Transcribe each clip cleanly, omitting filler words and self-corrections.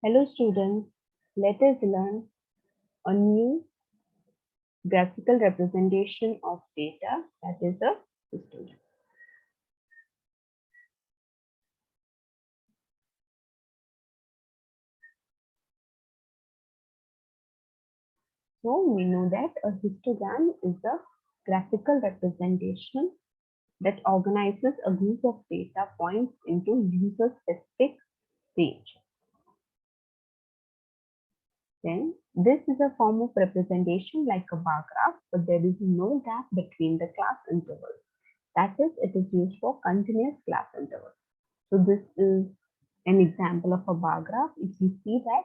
Hello students, let us learn a new graphical representation of data, that is a histogram. So we know that a histogram is a graphical representation that organizes a group of data points into user-specific range. Then this is a form of representation like a bar graph, but there is no gap between the class intervals. That is, it is used for continuous class intervals. So this is an example of a bar graph. If you see that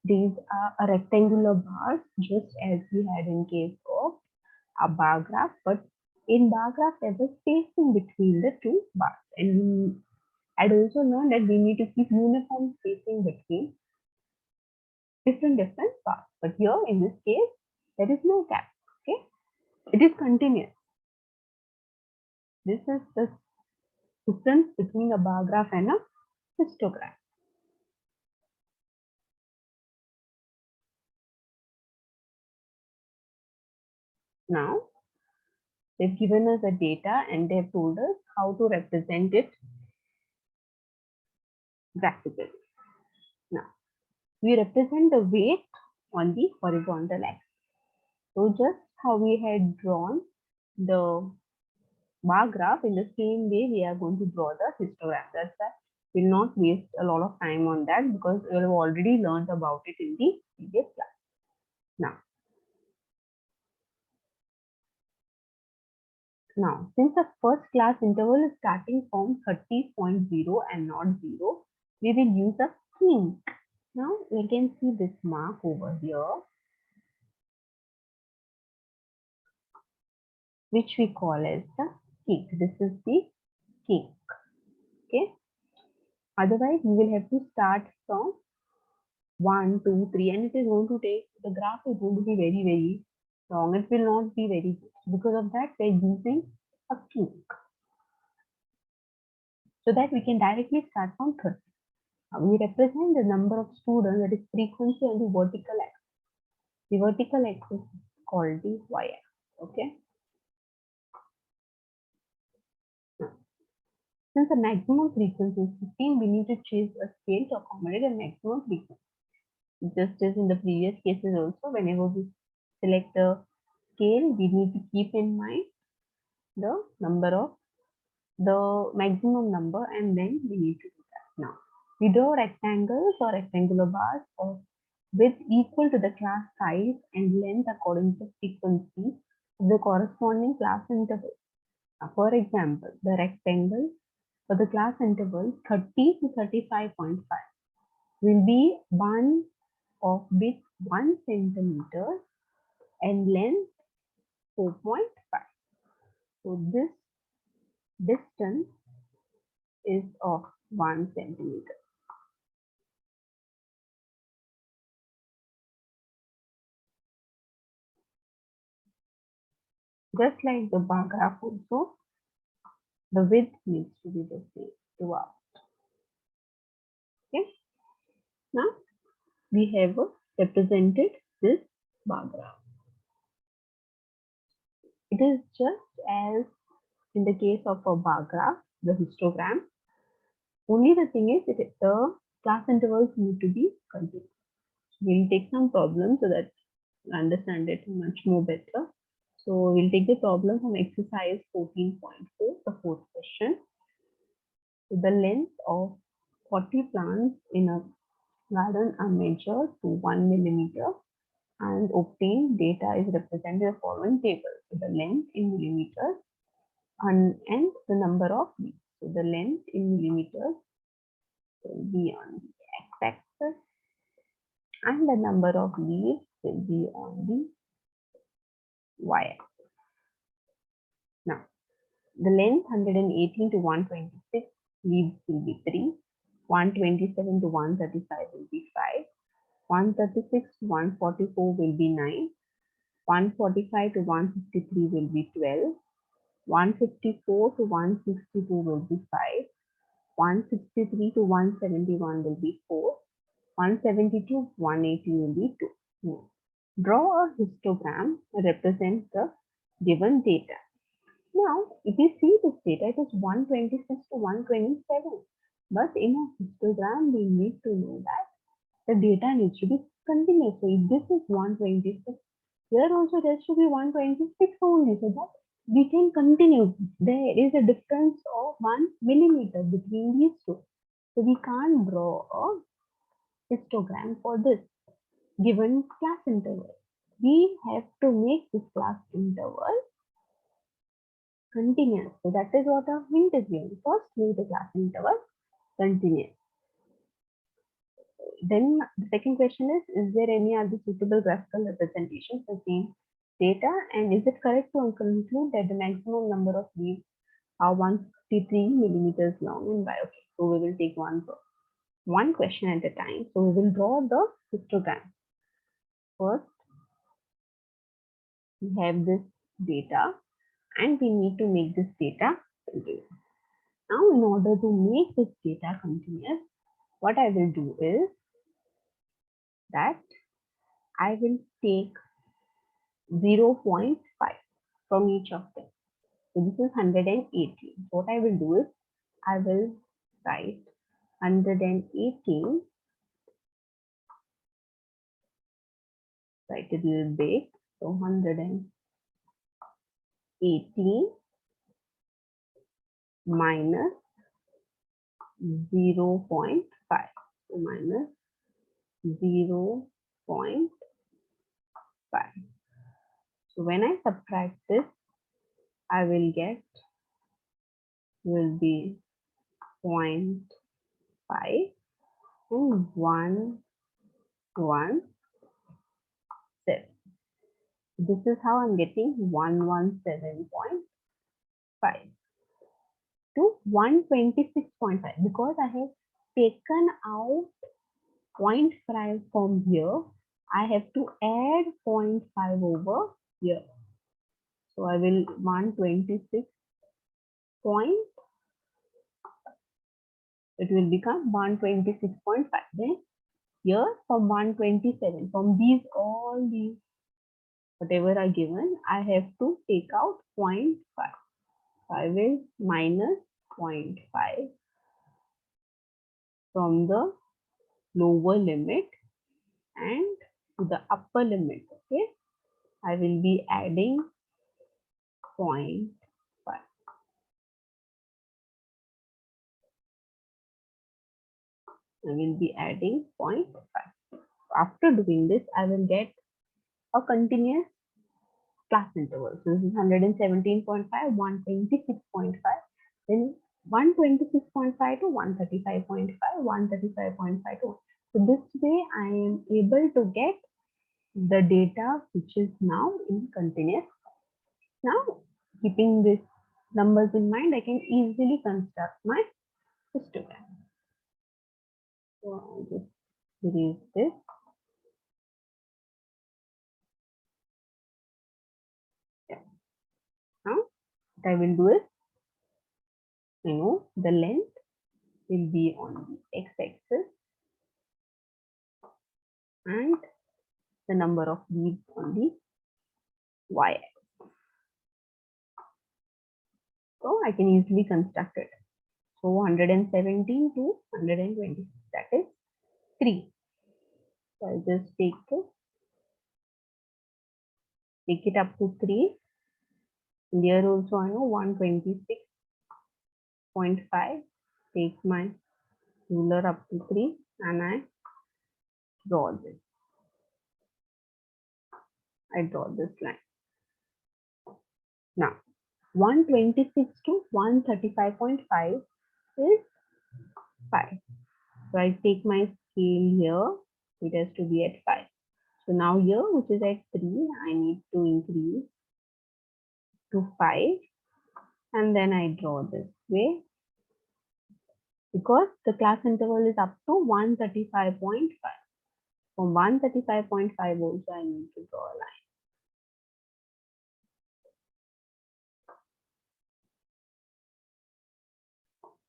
these are a rectangular bars, just as we had in case of a bar graph, but in bar graph there was spacing between the two bars, and we had also learned that we need to keep uniform spacing between different bars. But here in this case, there is no gap. Okay, it is continuous. This is the difference between a bar graph and a histogram. Now they've given us a data and they've told us how to represent it graphically. Now, we represent the weight on the horizontal axis. So just how we had drawn the bar graph, in the same way we are going to draw the histogram. That's why we'll not waste a lot of time on that because we have already learned about it in the previous class. Now, since the first class interval is starting from 30.0 and not 0, we will use a kink. Now, we can see this mark over here, which we call as the kink. This is the kink. Okay. Otherwise, we will have to start from 1, 2, 3, and it is going to take, the graph is going to be very long. It will not be very good. Because of that, we are using a kink so that we can directly start from 30. We represent the number of students, that is frequency, on the vertical axis. The vertical axis is called the y-axis. Okay. Now, since the maximum frequency is 15, we need to choose a scale to accommodate the maximum frequency. Just as in the previous cases also, whenever we select a scale, we need to keep in mind the number of the maximum number, and then we need to do that. Now, we draw rectangles or rectangular bars of width equal to the class size and length according to frequency of the corresponding class interval. Now, for example, the rectangle for the class interval 30 to 35.5 will be one of width 1 centimeter and length 4.5. So this distance is of 1 centimeter. Just like the bar graph also, the width needs to be the same throughout. Okay. Now we have represented this bar graph. It is just as in the case of a bar graph, the histogram. Only the thing is that the class intervals need to be continuous. We'll take some problems so that you understand it much more better. So we'll take the problem from exercise 14.4, the fourth question. So the length of 40 plants in a garden are measured to 1 millimeter and obtained data is represented in the following table. So the length in millimeters and the number of leaves. So the length in millimeters will be on the x-axis and the number of leaves will be on the y-axis. Now, the length 118 to 126 leaves will be 3, 127 to 135 will be 5, 136 to 144 will be 9, 145 to 153 will be 12, 154 to 162 will be 5, 163 to 171 will be 4, 172, 180 will be 2. Now, draw a histogram represent the given data. Now, if you see this data, it is 126 to 127. But in a histogram, we need to know that the data needs to be continuous. So if this is 126, here also there should be 126 only, so that we can continue. There is a difference of 1 millimeter between these two. So we can't draw a histogram for this given class interval. We have to make this class interval continuous. So that is what a hint is given. First, make the class interval continuous. Then the second question is there any other suitable graphical representation for same data? And is it correct to conclude that the maximum number of leaves are 153 millimeters long and why? Okay, so we will take one question at a time. So we will draw the histogram. First, we have this data and we need to make this data continuous. Now, in order to make this data continuous, what I will do is that I will take 0.5 from each of them. So this is 118. So what I will do is I will write 118, write it a little big. So 118 minus 0.5. So minus 0.5. So when I subtract this, I will get will be 0.5 and 117. This is how I'm getting 117.5 to 126.5 because I have taken out 0.5 from here. I have to add 0.5 over here. So I will 126 point, it will become 126.5. Then here from 127, from all these whatever are given, I have to take out 0.5. So I will minus 0.5 from the lower limit and to the upper limit. Okay, I will be adding 0.5. I will be adding 0.5. After doing this, I will get a continuous class interval. So this is 117.5, 126.5, then 126.5 to 135.5, 135.5 to. So this way I am able to get the data which is now in continuous. Now, keeping these numbers in mind, I can easily construct my histogram. So I'll just erase this. Yeah. Now, what I will do is, the length will be on the x-axis and the number of leaves on the y-axis. So I can easily construct it. So 117 to 120, that is 3. So I'll just take it up to 3. And here also I know 126.5. Take my ruler up to 3 and I draw this. I draw this line. Now 126 to 135.5 is 5. So I take my scale here. It has to be at 5. So now here, which is at 3, I need to increase to 5 and then I draw this way because the class interval is up to 135.5. From 135.5 also I need to draw a line.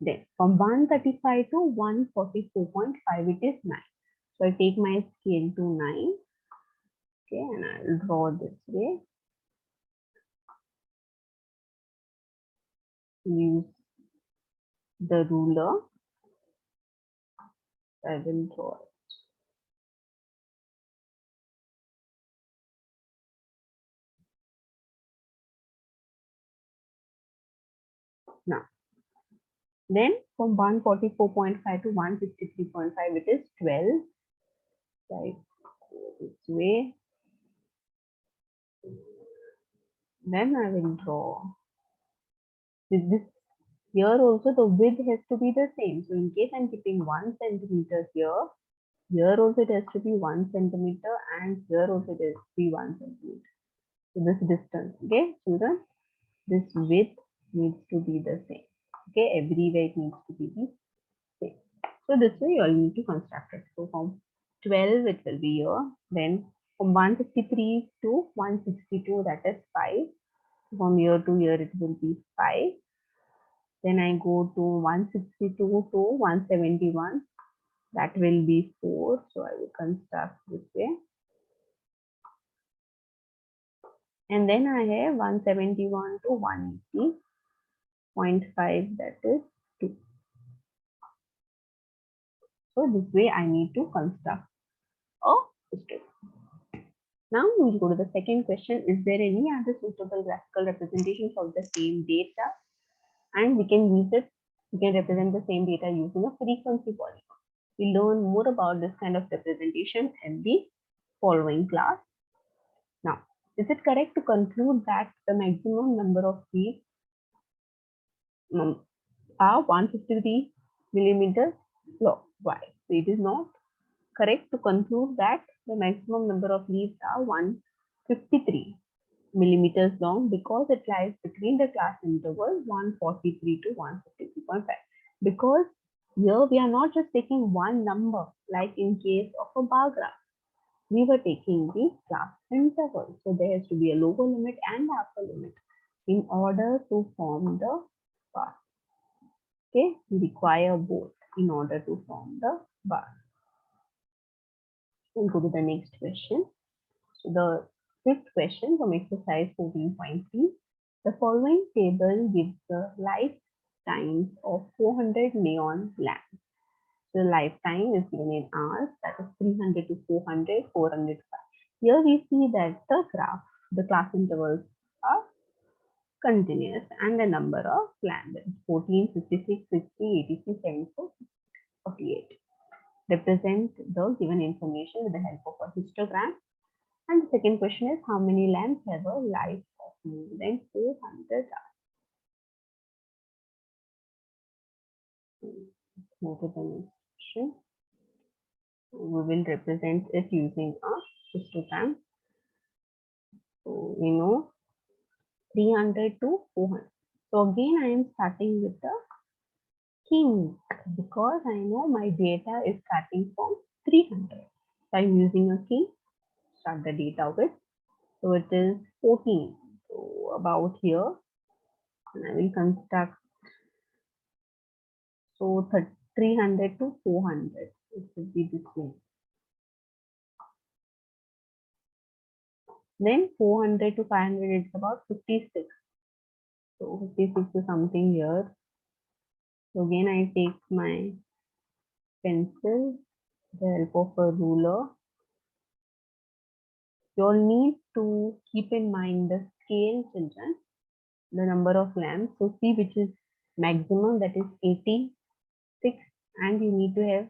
Then from 135 to 144.5 it is 9. So I take my scale to 9. Okay, and I'll draw this way. Use the ruler. I will draw it. Now, then from 144.5 to 163.5, it is 12. Right, this way. Then I will draw. With this here also the width has to be the same. So in case I'm keeping 1 centimeter here also it has to be 1 centimeter, and here also it has to be 1 centimeter. So this distance, okay, children, this width needs to be the same. Okay, everywhere it needs to be the same. So this way you all need to construct it. So from 12 it will be here. Then from 153 to 162, that is 5. From here to here it will be 5. Then I go to 162 to 171. That will be 4. So I will construct this way. And then I have 171 to 180.5, that is 2. So this way I need to construct a histogram. Now we'll go to the second question. Is there any other suitable graphical representations of the same data? And we can use it, we can represent the same data using a frequency polygon. We learn more about this kind of representation in the following class. Now, is it correct to conclude that the maximum number of leaves are 153 millimeters long? Why? So it is not correct to conclude that the maximum number of leaves are 153 millimeters long, because it lies between the class interval 143 to 153.5. Because here we are not just taking one number like in case of a bar graph. We were taking the class interval. So there has to be a lower limit and upper limit in order to form the bar. Okay, we require both in order to form the bar. We'll go to the next question. So the fifth question from exercise 14.3. The following table gives the lifetimes of 400 neon lamps. The lifetime is given in hours, that is 300 to 400, 400 to 5. Here we see that the graph, the class intervals are continuous and the number of lamps 14, 56, 60, 86, 74, 48. Represent the given information with the help of a histogram. And the second question is, how many lamps have a life of more than 400 hours? Move to the next question. We will represent it using a histogram. So we know 300 to 400. So again, I am starting with the king because I know my data is starting from 300. So I'm using a king. Start the data with. So it is 14. So about here, and I will construct. So 300 to 400. It should be this way. Then 400 to 500 is about 56. So 56 is something here. So again, I take my pencil, the help of a ruler. You'll need to keep in mind the scale, children, the number of lamps. So see which is maximum, that is 86, and you need to have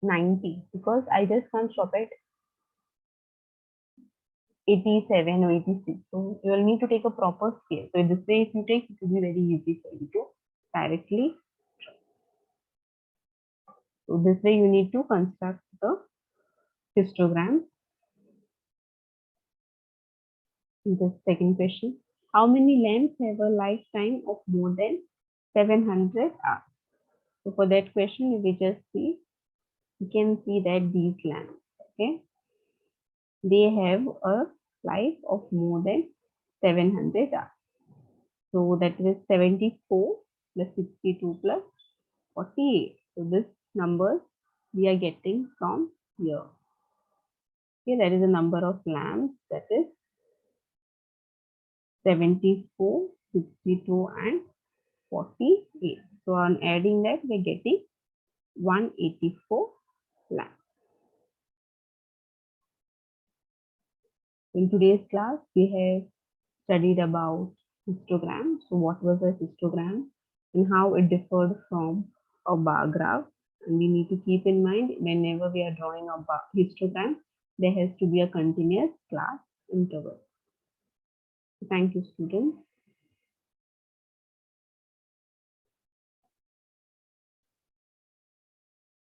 90 because I just can't stop at 87 or 86. So you will need to take a proper scale. So this way, if you take, it will be very easy for you to directly. So this way, you need to construct the histogram. The second question: how many lamps have a lifetime of more than 700 hours? So for that question, we just see, you can see that these lamps, okay, they have a life of more than 700 hours. So that is 74 plus 62 plus 48. So this number we are getting from here. Okay, there is a number of lamps, that is 74, 62 and 48. So on adding that, we're getting 184 lamps. In today's class, we have studied about histogram. So what was a histogram and how it differed from a bar graph. And we need to keep in mind whenever we are drawing a histogram, there has to be a continuous class interval. Thank you, students.